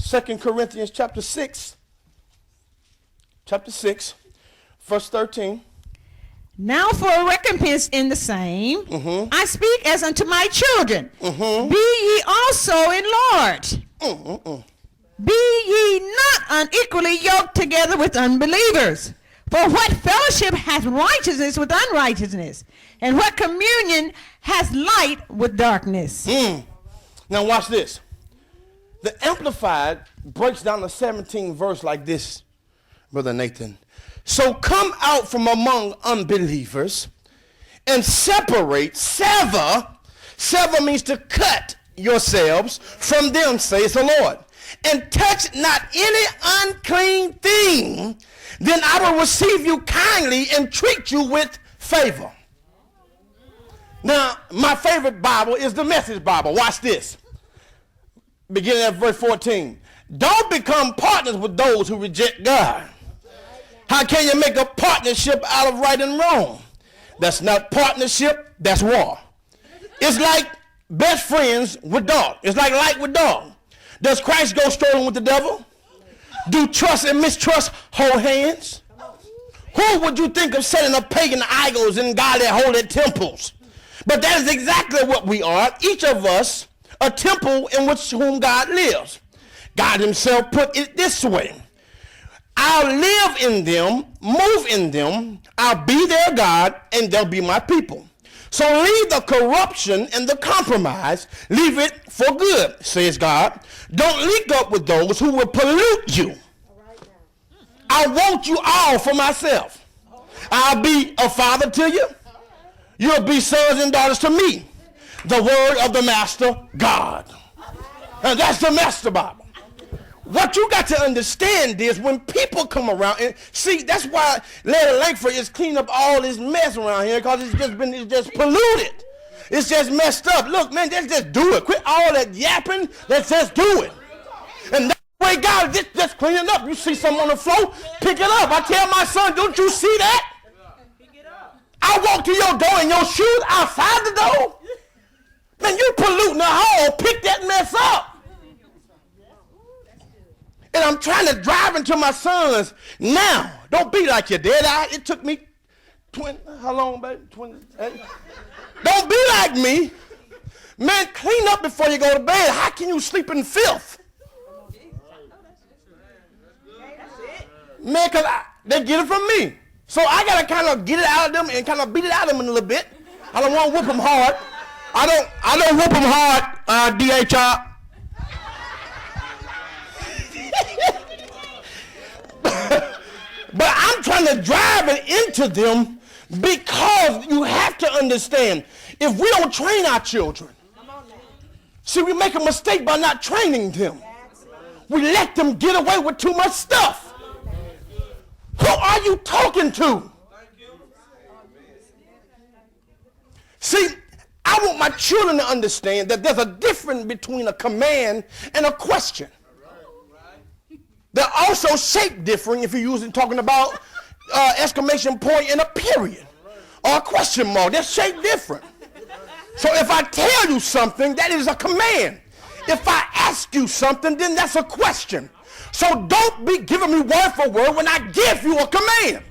2 Corinthians chapter 6, verse 13. Now for a recompense in the same, I speak as unto my children. Be ye also enlarged. Be ye not unequally yoked together with unbelievers. For what fellowship hath righteousness with unrighteousness? And what communion hath light with darkness? Now watch this. The Amplified breaks down the 17th verse like this, Brother Nathan. So come out from among unbelievers and separate, sever means to cut yourselves from them, says the Lord. And touch not any unclean thing, then I will receive you kindly and treat you with favor. Now, my favorite Bible is the Message Bible. Watch this. Beginning at verse 14. Don't become partners with those who reject God. How can you make a partnership out of right and wrong? That's not partnership, that's war. It's like best friends with dog. It's like light with dog. Does Christ go strolling with the devil? Do trust and mistrust hold hands? Who would you think of setting up pagan idols in godly holy temples? But that is exactly what we are. Each of us, a temple in which whom God lives. God himself put it this way. I'll live in them, move in them, I'll be their God, and they'll be my people. So leave the corruption and the compromise, leave it for good, says God. Don't link up with those who will pollute you. I want you all for myself. I'll be a father to you. You'll be sons and daughters to me. The word of the Master, God. And that's the Master Bible. What you got to understand is when people come around, and see, that's why Larry Langford is cleaning up all this mess around here, because it's just polluted. It's just messed up. Look, man, let's just do it. Quit all that yapping. Let's just do it. And that's the way God is just cleaning up. You see something on the floor, pick it up. I tell my son, don't you see that? I walk to your door and your shoes outside the door. Man, you polluting the hall. Pick that mess up. And I'm trying to drive into my sons now. Don't be like your dad. It took me 20, how long, baby? 28. Don't be like me. Man, clean up before you go to bed. How can you sleep in filth? Man, because they get it from me. So I got to kind of get it out of them and kind of beat it out of them a little bit. I don't want to whoop them hard. I don't whoop them hard, DHR. But I'm trying to drive it into them, because you have to understand, if we don't train our children, see, we make a mistake by not training them. We let them get away with too much stuff. Who are you talking to? See, I want my children to understand that there's a difference between a command and a question. They're also shaped different if you're talking about exclamation point and a period or a question mark. They're shaped different. So if I tell you something, that is a command. If I ask you something, then that's a question. So don't be giving me word for word when I give you a command.